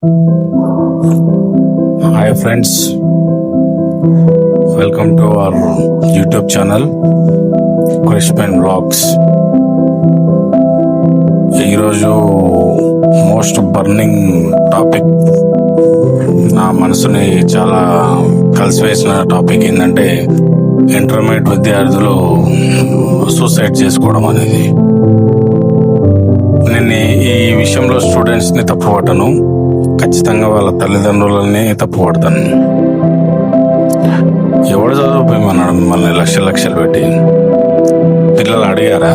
Hi friends, welcome to our YouTube channel Krishman Vlogs. ఈరోజు most burning topic, నా మనసుని చాలా కలిసివేసిన టాపిక్ ఏంటంటే ఇంటర్మీడియట్ విద్యార్థులు సూసైడ్ చేసుకోవడం అనేది. నేను ఈ విషయంలో స్టూడెంట్స్ని తప్పుపట్టను, ఖచ్చితంగా వాళ్ళ తల్లిదండ్రులని తప్పుపడతాను. ఎవడు చదువుకోమన్నాడు మిమ్మల్ని లక్షలు పెట్టి? పిల్లలు అడిగారా?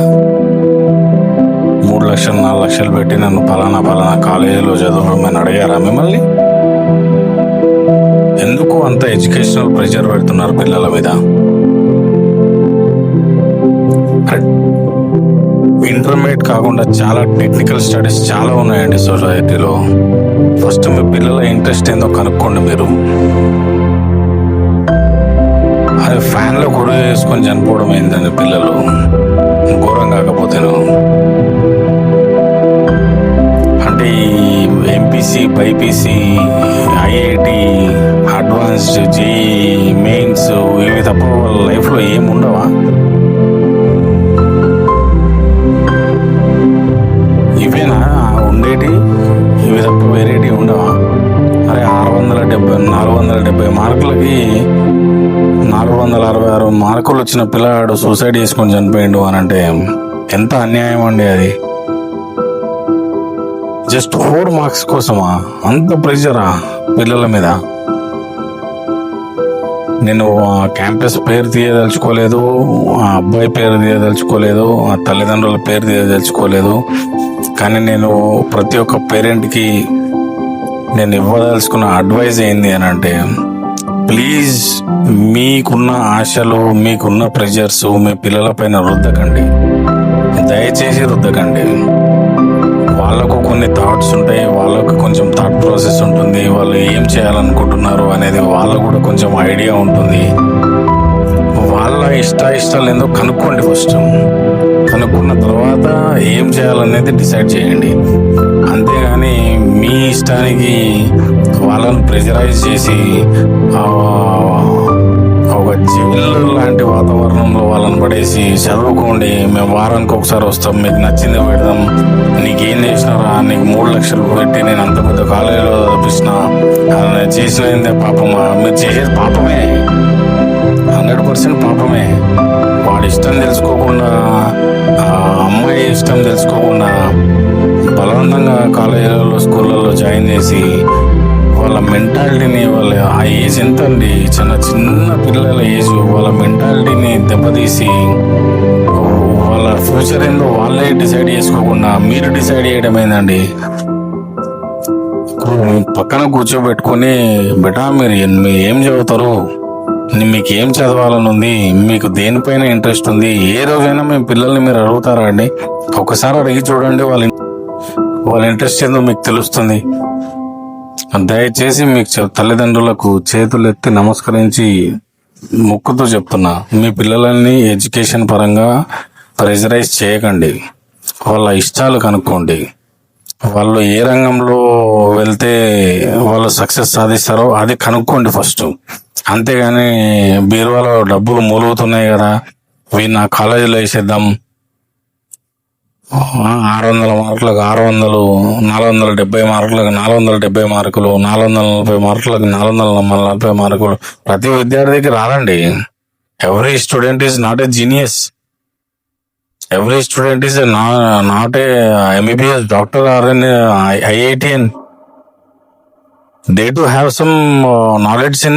3 లక్షలు 4 లక్షలు పెట్టి నన్ను పలానా కాలేజీలో చదువుకోమని అడిగారా మిమ్మల్ని? ఎందుకు అంత ఎడ్యుకేషనల్ ప్రెషర్ పెడుతున్నారు పిల్లల మీద? ఇంటర్మీడియట్ కాకుండా చాలా టెక్నికల్ స్టడీస్ చాలా ఉన్నాయండి సొసైటీలో. ఫస్ట్ మీ పిల్లల ఇంట్రెస్ట్ ఏందో కనుక్కోండి. మీరు అదే ఫ్యాన్లో గొడవ వేసుకొని చనిపోవడం ఏంటండి పిల్లలు? ఘోరం కాకపోతేను. అంటే ఈ MPC, BiPC, IIT, advanced, JEE, mains ఇవి తప్ప వాళ్ళ లైఫ్లో ఏముండవా? ఇవేనా ఉండేటి? ఇవి తప్ప వేరేటి ఉండవా? అరే 470 మార్కులకి 466 మార్కులు వచ్చిన పిల్లాడు సూసైడ్ చేసుకొని చనిపోయిండు అని అంటే ఎంత అన్యాయం అండి అది. జస్ట్ 4 మార్క్స్ కోసమా అంత ప్రెషరా పిల్లల మీద? నేను ఆ క్యాంపస్ పేరు తీయదలుచుకోలేదు, ఆ అబ్బాయి పేరు తీయదలుచుకోలేదు, ఆ తల్లిదండ్రుల పేరు తీయదలుచుకోలేదు. కానీ నేను ప్రతి ఒక్క పేరెంట్కి నేను ఇవ్వదలుచుకున్న అడ్వైజ్ ఏంది అని అంటే, ప్లీజ్ మీకున్న ఆశలు, మీకున్న ప్రెషర్స్ మీ పిల్లల పైన రుద్దకండి, దయచేసి రుద్దకండి. వాళ్ళకు కొన్ని థాట్స్ ఉంటాయి, వాళ్ళకు కొంచెం థాట్ ప్రాసెస్ ఉంటుంది, వాళ్ళు ఏం చేయాలనుకుంటున్నారు అనేది వాళ్ళకు కూడా కొంచెం ఐడియా ఉంటుంది. వాళ్ళ ఇష్టాలు ఏందో కనుక్కోండి ఫస్ట్. కనుక్కున్న తర్వాత ఏం చేయాలనేది డిసైడ్ చేయండి. అంతేగాని మీ ఇష్టానికి వాళ్ళని ప్రెజరైజ్ చేసి ఒక జైలు లాంటి వాతావరణంలో వాళ్ళని పడేసి చదువుకోండి, మేము వారానికి ఒకసారి వస్తాం, మీకు నచ్చింది పెడదాం, నీకేం చేసినారా, నీకు 3 లక్షలు పెట్టి నేను అంత పెద్ద కాలేజీలో చదివించిన, చేసినదే పాపమా? మీరు చేసేది పాపమే, 100% పాపమే. వాడి ఇష్టం తెలుసుకోకుండా, అమ్మాయి ఇష్టం తెలుసుకోకుండా బలవంతంగా కాలేజీలలో, స్కూళ్ళల్లో జాయిన్ చేసి వాళ్ళ మెంటాలిటీని, వాళ్ళ ఆ ఏజ్ ఎంత అండి, చిన్న పిల్లల ఏజ్, వాళ్ళ మెంటాలిటీని దెబ్బతీసి వాళ్ళ ఫ్యూచర్ ఏందో వాళ్ళే డిసైడ్ చేసుకోకుండా మీరు డిసైడ్ చేయడం ఏందండి? పక్కన కూర్చోబెట్టుకొని, బెటా మీరు ఏం చదువుతారు, మీకు ఏం చదవాలని ఉంది, మీకు దేనిపైన ఇంట్రెస్ట్ ఉంది, ఏ రోజైనా మేము పిల్లల్ని మీరు అడుగుతారా అండి? ఒకసారి అడిగి చూడండి, వాళ్ళ ఇంట్రెస్ట్ ఏందో మీకు తెలుస్తుంది. దయచేసి మీకు తల్లిదండ్రులకు చేతులు ఎత్తి నమస్కరించి మొక్కుతూ చెప్తున్నా, మీ పిల్లలని ఎడ్యుకేషన్ పరంగా ప్రెజరైజ్ చేయకండి. వాళ్ళ ఇష్టాలు కనుక్కోండి. వాళ్ళు ఏ రంగంలో వెళ్తే వాళ్ళు సక్సెస్ సాధిస్తారో అది కనుక్కోండి ఫస్ట్. అంతేగాని బీరువాలో డబ్బులు మూలుగుతున్నాయి కదా, వీళ్ళు నా కాలేజీలో వేసేద్దాం, 600 మార్కులకు 600, 470 మార్కులకు 470 మార్కులు, 440 మార్కులకు 440 మార్కులు ప్రతి విద్యార్థికి రాదండి. Every student is not a genius. Every student is not a MBBS doctor or an IITian. They do have some knowledge in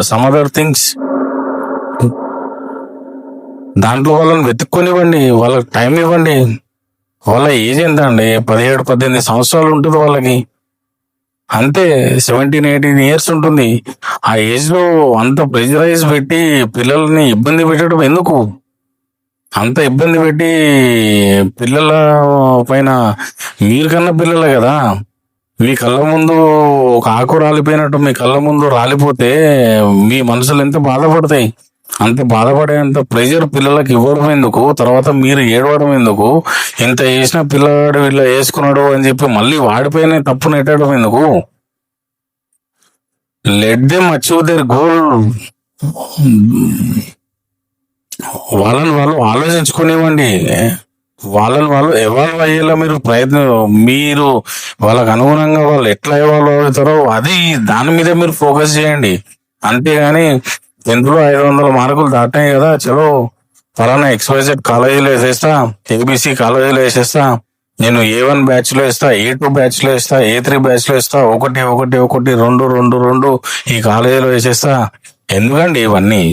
some other things. దాంట్లో వాళ్ళని వెతుక్కొనివ్వండి, వాళ్ళకి టైం ఇవ్వండి. వాళ్ళ ఏజ్ ఎంత అండి? 17-18 సంవత్సరాలు ఉంటుంది వాళ్ళకి, అంతే. 17-18 ఇయర్స్ ఉంటుంది. ఆ ఏజ్ లో అంత ప్రెజరైజ్ పెట్టి పిల్లల్ని ఇబ్బంది పెట్టడం ఎందుకు? అంత ఇబ్బంది పెట్టి పిల్లల పైన, మీరు కన్నా పిల్లలే కదా, మీ కళ్ళ ముందు ఒక ఆకు రాలిపోయినట్టు మీ కళ్ళ ముందు రాలిపోతే మీ మనసులు ఎంత బాధపడతాయి? అంత బాధపడేంత ప్రెజర్ పిల్లలకి ఇవ్వడం ఎందుకు? తర్వాత మీరు ఏడవడం ఎందుకు? ఇంత చేసిన పిల్లవాడు ఇలా వేసుకున్నాడు అని చెప్పి మళ్ళీ వాడిపైన తప్పు నెట్టడం ఎందుకు? Let them achieve there goal. వాళ్ళని వాళ్ళు ఆలోచించుకునేవ్వండి. వాళ్ళని వాళ్ళు ఎవాల్వ్ అయ్యేలా మీరు మీరు వాళ్ళకు అనుగుణంగా వాళ్ళు ఎట్లా ఎవాల్వ్ అవుతారో అది దాని మీద మీరు ఫోకస్ చేయండి. అంతేగాని 10th లో 500 మార్కులు దాటాయి కదా, చలో ఫలానా XYZ కాలేజీలో వేసేస్తా, ABC కాలేజీలో వేసేస్తా, నేను A1 బ్యాచ్ లో వేస్తా, A2 బ్యాచ్ లో వేస్తా, A3 బ్యాచ్ లో వేస్తా, 1 1 1 2 2 2 ఈ కాలేజీలో వేసేస్తా. ఎందుకండి ఇవన్నీ?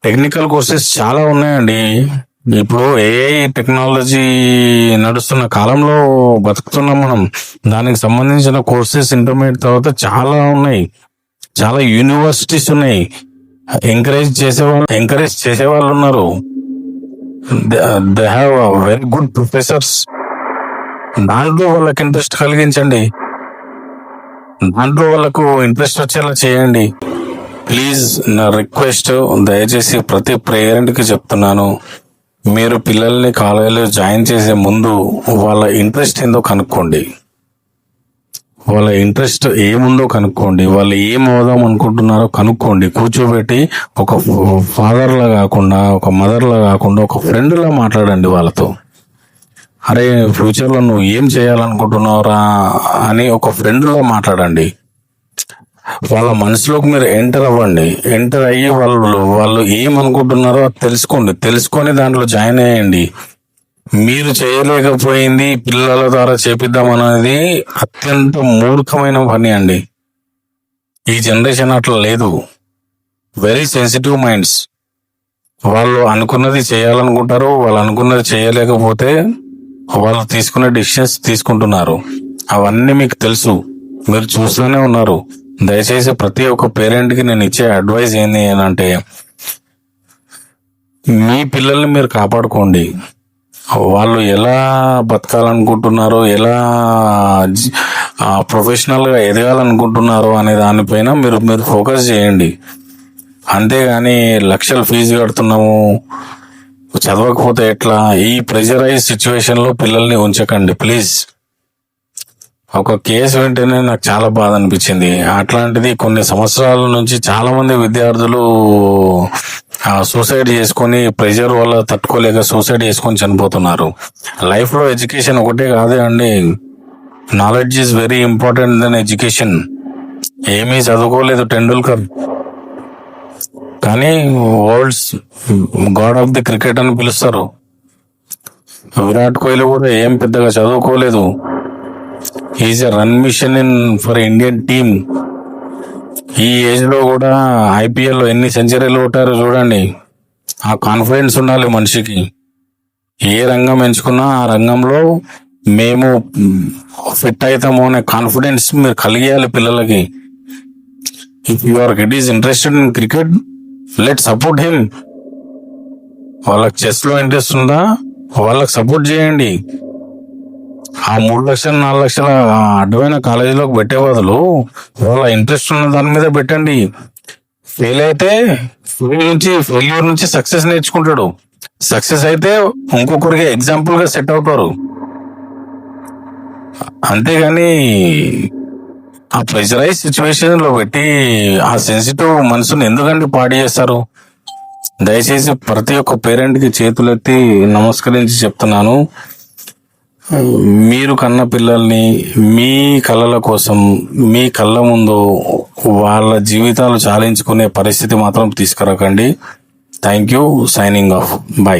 టెక్నికల్ కోర్సెస్ చాలా ఉన్నాయండి. ఇప్పుడు AI టెక్నాలజీ నడుస్తున్న కాలంలో బతుకుతున్నాం మనం. దానికి సంబంధించిన కోర్సెస్ ఇంటర్మీడియట్ తర్వాత చాలా ఉన్నాయి. చాలా యూనివర్సిటీస్ ఉన్నాయి. ఎంకరేజ్ చేసేవాళ్ళు ఉన్నారు. They have very good professors. దాంట్లో వాళ్ళకి ఇంట్రెస్ట్ కలిగించండి, దాంట్లో వాళ్ళకు ఇంట్రెస్ట్ వచ్చేలా చేయండి. ప్లీజ్, నా రిక్వెస్ట్, దయచేసి ప్రతి పేరెంట్కి చెప్తున్నాను, మీరు పిల్లల్ని కాలేజీలో జాయిన్ చేసే ముందు వాళ్ళ ఇంట్రెస్ట్ ఏందో కనుక్కోండి. వాళ్ళ ఇంట్రెస్ట్ ఏముందో కనుక్కోండి. వాళ్ళు ఏం అవుదాం అనుకుంటున్నారో కనుక్కోండి. కూర్చోబెట్టి ఒక ఫాదర్లా కాకుండా, ఒక మదర్లా కాకుండా, ఒక ఫ్రెండ్లా మాట్లాడండి వాళ్ళతో. అరే, ఫ్యూచర్లో నువ్వు ఏం చేయాలనుకుంటున్నావురా అని ఒక ఫ్రెండ్లా మాట్లాడండి. వాళ్ళ మనసులోకి మీరు ఎంటర్ అవ్వండి. ఎంటర్ అయ్యి వాళ్ళు ఏమనుకుంటున్నారో తెలుసుకొని దాంట్లో జాయిన్ అయ్యండి. మీరు చేయలేకపోయింది పిల్లల ద్వారా చేపిద్దాం అనేది అత్యంత మూర్ఖమైన పని అండి. ఈ జనరేషన్ అట్లా లేదు. Very sensitive minds. వాళ్ళు అనుకున్నది చేయాలనుకుంటారు, వాళ్ళు అనుకున్నది చేయలేకపోతే వాళ్ళు తీసుకునే డిసిషన్స్ తీసుకుంటున్నారు. అవన్నీ మీకు తెలుసు, మీరు చూస్తూనే ఉన్నారు. దయచేసి ప్రతి ఒక్క పేరెంట్కి నేను ఇచ్చే అడ్వైస్ ఏంది అంటే, మీ పిల్లల్ని మీరు కాపాడుకోండి. వాళ్ళు ఎలా బతకాలనుకుంటున్నారో, ఎలా ప్రొఫెషనల్గా ఎదగాలనుకుంటున్నారో అనే దానిపైన మీరు ఫోకస్ చేయండి. అంతేగాని లక్షలు ఫీజు కడుతున్నాము, చదవకపోతే ఎట్లా, ఈ ప్రెషరైజ్ సిచ్యువేషన్లో పిల్లల్ని ఉంచకండి ప్లీజ్. ఒక కేసు వింటేనే నాకు చాలా బాధ అనిపించింది. అట్లాంటిది కొన్ని సంవత్సరాల నుంచి చాలా మంది విద్యార్థులు సూసైడ్ చేసుకొని, ప్రెషర్ వల్ల తట్టుకోలేక సూసైడ్ చేసుకొని చనిపోతున్నారు. లైఫ్లో ఎడ్యుకేషన్ ఒకటే కాదే అండి. Knowledge is very important then education. ఏమీ చదువుకోలేదు టెండూల్కర్, కానీ world's god of the cricket అని పిలుస్తారు. విరాట్ కోహ్లీ కూడా ఏం పెద్దగా చదువుకోలేదు. Is a run machine for Indian team. ఈ ఏజ్ లో కూడా IPL లో ఎన్ని సెంచరీలు కొట్టారో చూడండి. ఆ కాన్ఫిడెన్స్ ఉండాలి మనిషికి. ఏ రంగం ఎంచుకున్నా ఆ రంగంలో మేము ఫిట్ అవుతాము అనే కాన్ఫిడెన్స్ మీరు కలిగేయాలి పిల్లలకి. If your kid is interested in cricket, let support him. వాళ్ళకి చెస్ లో ఇంట్రెస్ట్ ఉందా, వాళ్ళకి సపోర్ట్ చేయండి. ఆ 3 లక్షలు 4 లక్షల అడ్డమైన కాలేజీలోకి పెట్టే బదులు వాళ్ళ ఇంట్రెస్ట్ ఉన్న దాని మీద పెట్టండి. ఫెయిల్యూర్ నుంచి సక్సెస్ నేర్చుకుంటాడు. సక్సెస్ అయితే ఇంకొకరికి ఎగ్జాంపుల్ గా సెట్ అవుతారు. అంతేగాని ఆ ప్రెషరైజ్ సిచ్యువేషన్ లో పెట్టి ఆ సెన్సిటివ్ మనసుని ఎందుకంటే పాడు చేస్తారు? దయచేసి ప్రతి ఒక్క పేరెంట్ కి చేతులెత్తి నమస్కరించి చెప్తున్నాను, మీరు కన్న పిల్లల్ని మీ కళల కోసం మీ కళ్ళ ముందు వాళ్ళ జీవితాలు చాలించుకునే పరిస్థితి మాత్రం తీసుకురాకండి. Thank you. Signing off. By.